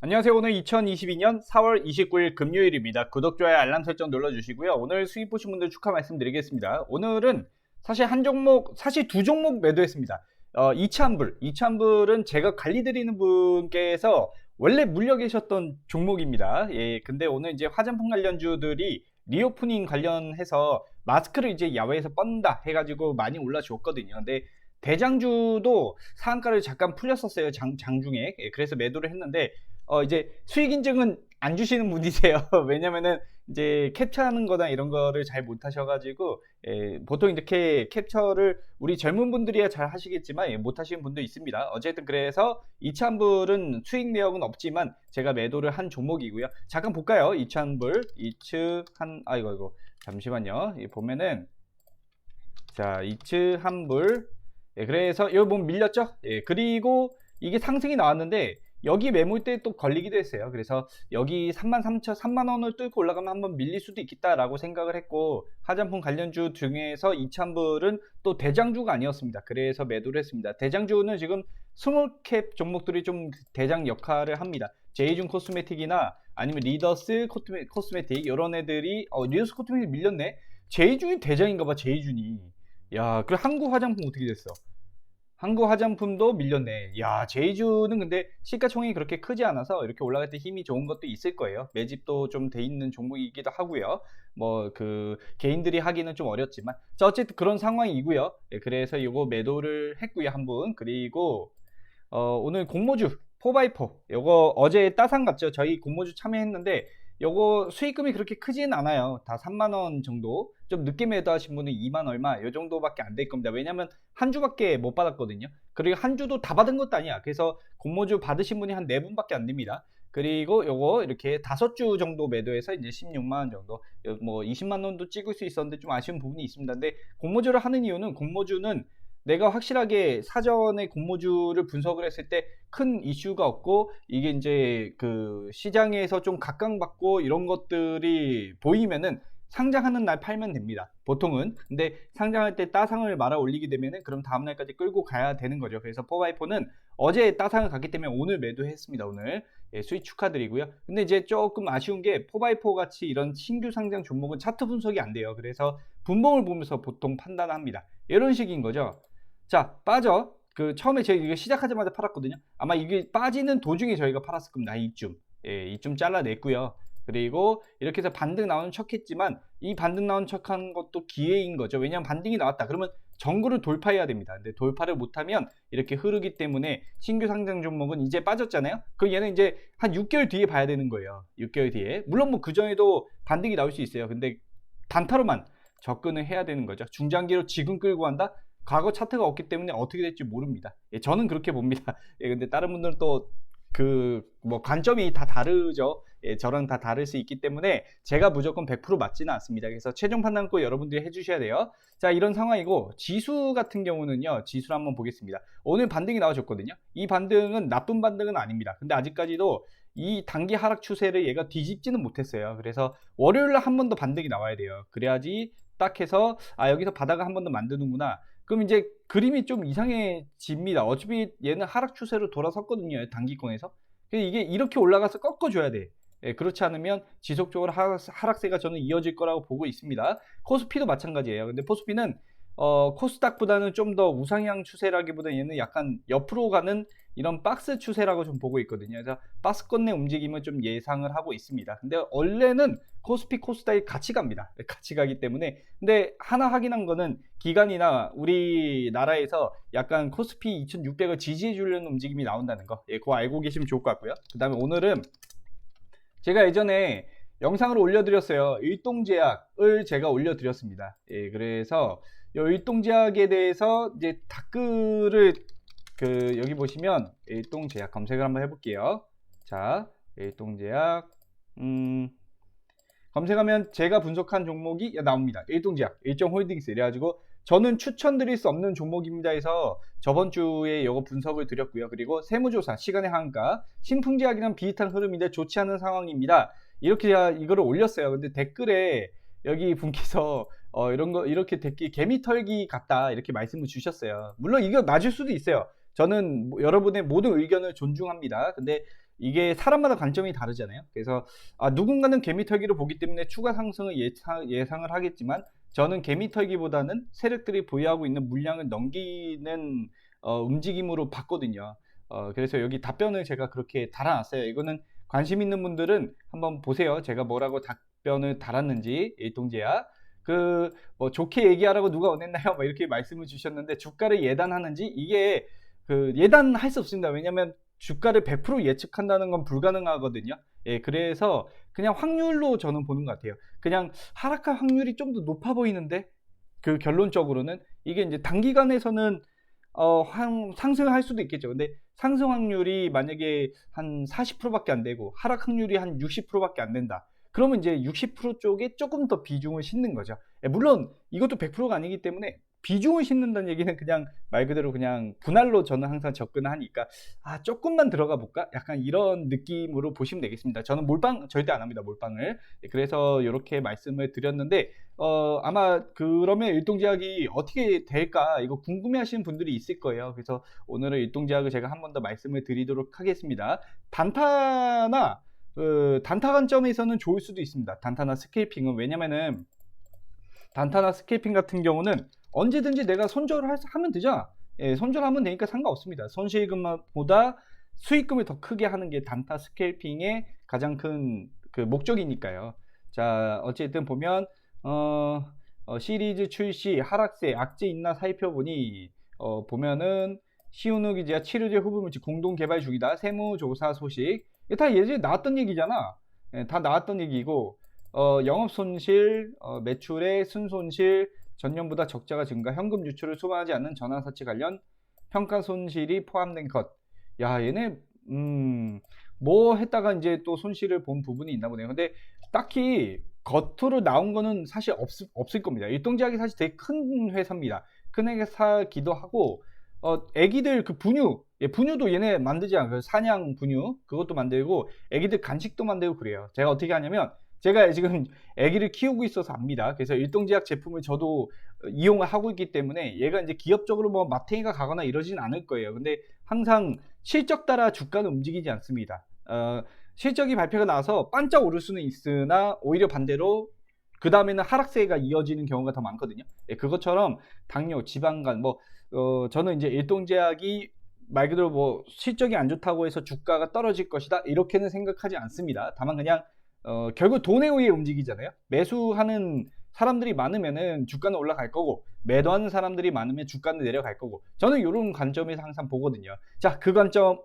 안녕하세요. 오늘 2022년 4월 29일 금요일입니다. 구독, 좋아요, 알람 설정 눌러주시고요. 오늘 수익 보신 분들 축하 말씀드리겠습니다. 오늘은 사실 두 종목 매도했습니다. 이차한불은 제가 관리 드리는 분께서 원래 물려 계셨던 종목입니다. 예, 근데 오늘 이제 화장품 관련주들이 리오프닝 관련해서 마스크를 이제 야외에서 뻔다 해가지고 많이 올라줬거든요. 근데 대장주도 상한가를 잠깐 풀렸었어요. 장중에. 예, 그래서 매도를 했는데 이제 수익 인증은 안 주시는 분이세요. 왜냐면은 이제 캡처하는 거나 이런 거를 잘 못 하셔가지고, 보통 이렇게 캡처를 우리 젊은 분들이야 잘 하시겠지만, 못 하시는 분도 있습니다. 어쨌든 그래서 이차한불은 수익 내역은 없지만 제가 매도를 한 종목이고요. 잠깐 볼까요? 이차한불, 아이고, 잠시만요. 보면은, 자, 이츠한불. 그래서 여기 보면 밀렸죠? 그리고 이게 상승이 나왔는데 여기 매물대에 또 걸리기도 했어요. 그래서 여기 3만원을 뚫고 올라가면 한번 밀릴 수도 있겠다라고 생각을 했고, 화장품 관련주 중에서 이찬불은 또 대장주가 아니었습니다. 그래서 매도를 했습니다. 대장주는 지금 스몰캡 종목들이 좀 대장 역할을 합니다. 제이준 코스메틱이나 아니면 리더스 코스메틱 이런 애들이 리더스 코스메틱 밀렸네. 제이준이 대장인가봐. 제이준이. 야, 그리고 한국 화장품 어떻게 됐어? 한국 화장품도 밀렸네. 야, 제이주는 근데 시가총액이 그렇게 크지 않아서 이렇게 올라갈 때 힘이 좋은 것도 있을 거예요. 매집도 좀 돼 있는 종목이기도 하고요. 뭐 그 개인들이 하기는 좀 어렵지만, 자, 어쨌든 그런 상황이고요. 그래서 이거 매도를 했고요, 한 분. 그리고 오늘 공모주 4x4 요거 어제 따상 갔죠. 저희 공모주 참여했는데 요거 수익금이 그렇게 크진 않아요. 다 3만원 정도. 좀 늦게 매도하신 분은 2만 얼마 요 정도밖에 안 될 겁니다. 왜냐면 한 주밖에 못 받았거든요. 그리고 한 주도 다 받은 것도 아니야. 그래서 공모주 받으신 분이 한 4분밖에 안 됩니다. 그리고 요거 이렇게 5주 정도 매도해서 이제 16만원 정도, 뭐 20만원도 찍을 수 있었는데 좀 아쉬운 부분이 있습니다. 근데 공모주를 하는 이유는, 공모주는 내가 확실하게 사전에 공모주를 분석을 했을 때 큰 이슈가 없고, 이게 이제 그 시장에서 좀 각광받고 이런 것들이 보이면은 상장하는 날 팔면 됩니다, 보통은. 근데 상장할 때 따상을 말아 올리게 되면은 그럼 다음날까지 끌고 가야 되는 거죠. 그래서 4x4는 어제 따상을 갔기 때문에 오늘 매도했습니다. 오늘 수익 축하드리고요. 근데 이제 조금 아쉬운 게 4x4 같이 이런 신규 상장 종목은 차트 분석이 안 돼요. 그래서 분봉을 보면서 보통 판단합니다. 이런 식인 거죠. 자, 빠져. 처음에 저희 이거 시작하자마자 팔았거든요. 아마 이게 빠지는 도중에 저희가 팔았을 겁니다. 이쯤. 이쯤 잘라냈고요. 그리고 이렇게 해서 반등 나오는 척 했지만, 이 반등 나온 척한 것도 기회인 거죠. 왜냐하면 반등이 나왔다 그러면 정구를 돌파해야 됩니다. 근데 돌파를 못하면 이렇게 흐르기 때문에, 신규 상장 종목은 이제 빠졌잖아요. 그럼 얘는 이제 한 6개월 뒤에 봐야 되는 거예요. 6개월 뒤에. 물론 뭐 그 전에도 반등이 나올 수 있어요. 근데 단타로만 접근을 해야 되는 거죠. 중장기로 지금 끌고 간다? 과거 차트가 없기 때문에 어떻게 될지 모릅니다. 저는 그렇게 봅니다. 근데 다른 분들은 또 뭐 관점이 다 다르죠. 저랑 다 다를 수 있기 때문에 제가 무조건 100% 맞지는 않습니다. 그래서 최종 판단 꼭 여러분들이 해주셔야 돼요. 자, 이런 상황이고, 지수 같은 경우는요, 지수를 한번 보겠습니다. 오늘 반등이 나와줬거든요. 이 반등은 나쁜 반등은 아닙니다. 근데 아직까지도 이 단기 하락 추세를 얘가 뒤집지는 못했어요. 그래서 월요일날 한 번 더 반등이 나와야 돼요. 그래야지 딱 해서 여기서 바닥을 한 번 더 만드는구나. 그럼 이제 그림이 좀 이상해집니다. 어차피 얘는 하락 추세로 돌아섰거든요, 단기권에서. 이게 이렇게 올라가서 꺾어줘야 돼. 그렇지 않으면 지속적으로 하락세가 저는 이어질 거라고 보고 있습니다. 코스피도 마찬가지예요. 근데 코스피는 코스닥보다는 좀 더 우상향 추세라기보다 얘는 약간 옆으로 가는 이런 박스 추세라고 좀 보고 있거든요. 그래서 박스권 내 움직임을 좀 예상을 하고 있습니다. 근데 원래는 코스피 코스닥이 같이 갑니다. 같이 가기 때문에. 근데 하나 확인한 거는, 기관이나 우리나라에서 약간 코스피 2600을 지지해 주려는 움직임이 나온다는 거, 그거 알고 계시면 좋을 것 같고요. 그 다음에 오늘은 제가 예전에 영상으로 올려드렸어요. 일동제약을 제가 올려드렸습니다. 그래서 이 일동제약에 대해서 이제 댓글을 여기 보시면 일동제약 검색을 한번 해볼게요. 자, 일동제약 검색하면 제가 분석한 종목이 나옵니다. 일동제약, 일정홀딩스. 이래가지고 저는 추천드릴 수 없는 종목입니다 해서 저번 주에 이거 분석을 드렸고요. 그리고 세무조사, 시간의 한가, 신풍제약이랑 비슷한 흐름인데 좋지 않은 상황입니다. 이렇게 제가 이거를 올렸어요. 근데 댓글에 여기 분께서 이런 거 이렇게 댓글 개미털기 같다 이렇게 말씀을 주셨어요. 물론 이거 맞을 수도 있어요. 저는 여러분의 모든 의견을 존중합니다. 근데 이게 사람마다 관점이 다르잖아요. 그래서 누군가는 개미털기를 보기 때문에 추가 상승을 예상을 하겠지만 저는 개미털기보다는 세력들이 보유하고 있는 물량을 넘기는 움직임으로 봤거든요. 그래서 여기 답변을 제가 그렇게 달아놨어요. 이거는 관심 있는 분들은 한번 보세요. 제가 뭐라고 답변을 달았는지. 일동제약 뭐 좋게 얘기하라고 누가 원했나요? 뭐 이렇게 말씀을 주셨는데 주가를 예단하는지 이게 예단할 수 없습니다. 왜냐면 주가를 100% 예측한다는 건 불가능하거든요. 예, 그래서 그냥 확률로 저는 보는 것 같아요. 그냥 하락할 확률이 좀 더 높아 보이는데 결론적으로는 이게 이제 단기간에서는 상승할 수도 있겠죠. 근데 상승 확률이 만약에 한 40%밖에 안 되고 하락 확률이 한 60%밖에 안 된다. 그러면 이제 60% 쪽에 조금 더 비중을 싣는 거죠. 물론 이것도 100%가 아니기 때문에 비중을 싣는다는 얘기는 그냥 말 그대로 그냥 분할로 저는 항상 접근하니까 조금만 들어가 볼까? 약간 이런 느낌으로 보시면 되겠습니다. 저는 몰빵 절대 안 합니다. 몰빵을. 그래서 이렇게 말씀을 드렸는데 아마 그러면 일동제약이 어떻게 될까? 이거 궁금해 하시는 분들이 있을 거예요. 그래서 오늘은 일동제약을 제가 한 번 더 말씀을 드리도록 하겠습니다. 단타 관점에서는 좋을 수도 있습니다. 단타나 스케일핑은. 왜냐면은 단타나 스케일핑 같은 경우는 언제든지 내가 손절을 하면 되죠. 예, 손절하면 되니까 상관없습니다. 손실금보다 수익금을 더 크게 하는 게 단타 스케일핑의 가장 큰 목적이니까요. 자, 어쨌든 보면 시리즈 출시 하락세 악재 있나 살펴보니 보면은 시우누기제와 치료제 후보물질 공동 개발 중이다. 세무조사 소식. 이게 다 예전에 나왔던 얘기잖아. 예, 다 나왔던 얘기고 영업손실, 매출의 순손실, 전년보다 적자가 증가, 현금 유출을 수반하지 않는 전환사채 관련 평가손실이 포함된 것. 야, 얘네 뭐 했다가 이제 또 손실을 본 부분이 있나 보네요. 근데 딱히 겉으로 나온 거는 사실 없을 겁니다. 일동제약이 사실 되게 큰 회사입니다. 큰 회사기도 하고 애기들 분유, 분유도 얘네 만들지 않아요. 사냥 분유 그것도 만들고 애기들 간식도 만들고 그래요. 제가 어떻게 하냐면 제가 지금 아기를 키우고 있어서 압니다. 그래서 일동제약 제품을 저도 이용을 하고 있기 때문에 얘가 이제 기업적으로 뭐 마탱이가 가거나 이러진 않을 거예요. 근데 항상 실적 따라 주가는 움직이지 않습니다. 실적이 발표가 나서 반짝 오를 수는 있으나 오히려 반대로 그 다음에는 하락세가 이어지는 경우가 더 많거든요. 그것처럼 당뇨, 지방간 저는 이제 일동제약이 말 그대로 뭐 실적이 안 좋다고 해서 주가가 떨어질 것이다 이렇게는 생각하지 않습니다. 다만 그냥 결국 돈에 의해 움직이잖아요. 매수하는 사람들이 많으면은 주가는 올라갈 거고 매도하는 사람들이 많으면 주가는 내려갈 거고 저는 이런 관점에서 항상 보거든요. 자, 그 관점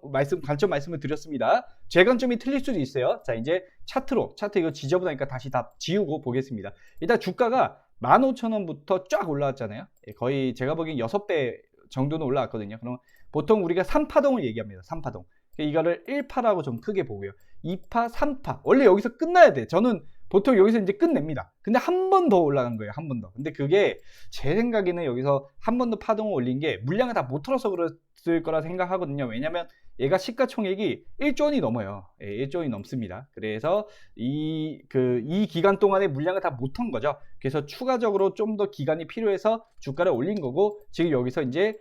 말씀을 드렸습니다. 제 관점이 틀릴 수도 있어요. 자, 이제 차트 이거 지저분하니까 다시 다 지우고 보겠습니다. 일단 주가가 15,000원부터 쫙 올라왔잖아요. 거의 제가 보기엔 6배 정도는 올라왔거든요. 그럼 보통 우리가 3파동을 얘기합니다. 3파동. 이거를 1파라고 좀 크게 보고요. 2파, 3파. 원래 여기서 끝나야 돼. 저는 보통 여기서 이제 끝냅니다. 근데 한 번 더 올라간 거예요. 한 번 더. 근데 그게 제 생각에는 여기서 한 번 더 파동을 올린 게 물량을 다 못 털어서 그랬을 거라 생각하거든요. 왜냐면 얘가 시가총액이 1조 원이 넘어요. 1조 원이 넘습니다. 그래서 이 기간 동안에 물량을 다 못 턴 거죠. 그래서 추가적으로 좀 더 기간이 필요해서 주가를 올린 거고 지금 여기서 이제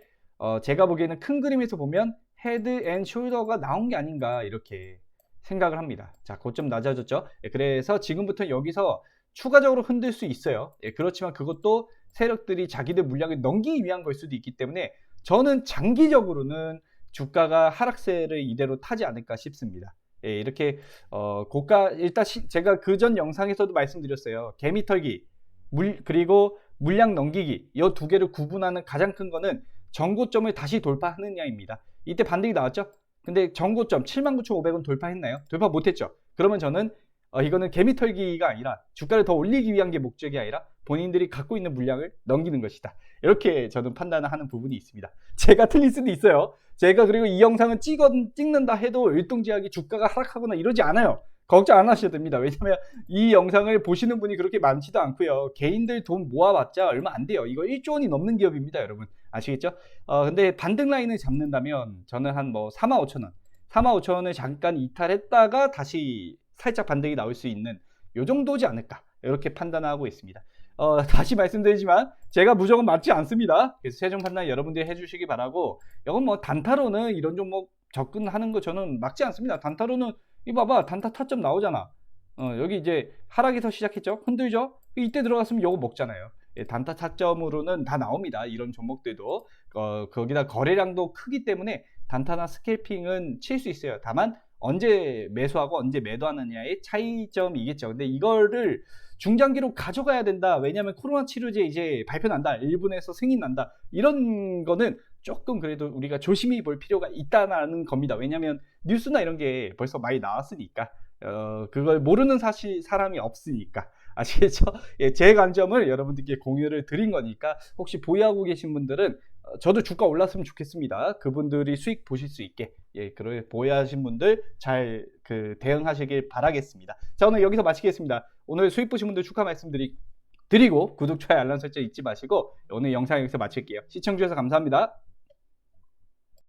제가 보기에는 큰 그림에서 보면 헤드 앤 숄더가 나온 게 아닌가 이렇게 생각을 합니다. 자, 고점 낮아졌죠. 그래서 지금부터 여기서 추가적으로 흔들 수 있어요. 그렇지만 그것도 세력들이 자기들 물량을 넘기기 위한 걸 수도 있기 때문에 저는 장기적으로는 주가가 하락세를 이대로 타지 않을까 싶습니다. 이렇게 고가 일단 제가 그전 영상에서도 말씀드렸어요. 개미털기 그리고 물량 넘기기 이 두 개를 구분하는 가장 큰 거는 전고점을 다시 돌파하느냐입니다. 이때 반등이 나왔죠? 근데 전고점 79,500원 돌파했나요? 돌파 못했죠? 그러면 저는 이거는 개미털기가 아니라 주가를 더 올리기 위한 게 목적이 아니라 본인들이 갖고 있는 물량을 넘기는 것이다. 이렇게 저는 판단을 하는 부분이 있습니다. 제가 틀릴 수도 있어요. 제가 그리고 이 영상을 찍는다 해도 일동제약이 주가가 하락하거나 이러지 않아요. 걱정 안 하셔도 됩니다. 왜냐면 이 영상을 보시는 분이 그렇게 많지도 않고요. 개인들 돈 모아봤자 얼마 안 돼요. 이거 1조 원이 넘는 기업입니다, 여러분. 아시겠죠? 근데 반등 라인을 잡는다면 저는 한 45,000원, 45,000원을 잠깐 이탈했다가 다시 살짝 반등이 나올 수 있는 요 정도지 않을까 이렇게 판단하고 있습니다. 다시 말씀드리지만 제가 무조건 맞지 않습니다. 그래서 최종 판단 여러분들이 해주시기 바라고 이건 단타로는 이런 종목 접근하는 거 저는 막지 않습니다. 단타로는 이거 봐봐, 단타 타점 나오잖아. 여기 이제 하락에서 시작했죠. 흔들죠. 이때 들어갔으면 요거 먹잖아요. 예, 단타 타점으로는 다 나옵니다. 이런 종목들도 거기다 거래량도 크기 때문에 단타나 스캘핑은 칠 수 있어요. 다만 언제 매수하고 언제 매도하느냐의 차이점이겠죠. 근데 이거를 중장기로 가져가야 된다. 왜냐하면 코로나 치료제 이제 발표난다. 일본에서 승인난다. 이런 거는 조금 그래도 우리가 조심히 볼 필요가 있다는 겁니다. 왜냐하면 뉴스나 이런 게 벌써 많이 나왔으니까. 그걸 모르는 사람이 없으니까. 아시겠죠? 예, 제 관점을 여러분들께 공유를 드린 거니까 혹시 보유하고 계신 분들은 저도 주가 올랐으면 좋겠습니다. 그분들이 수익 보실 수 있게, 예, 그런 보유하신 분들 잘 대응하시길 바라겠습니다. 자, 오늘 여기서 마치겠습니다. 오늘 수익 보신 분들 축하 말씀드리고 구독, 좋아요, 알람 설정 잊지 마시고 오늘 영상 여기서 마칠게요. 시청해주셔서 감사합니다.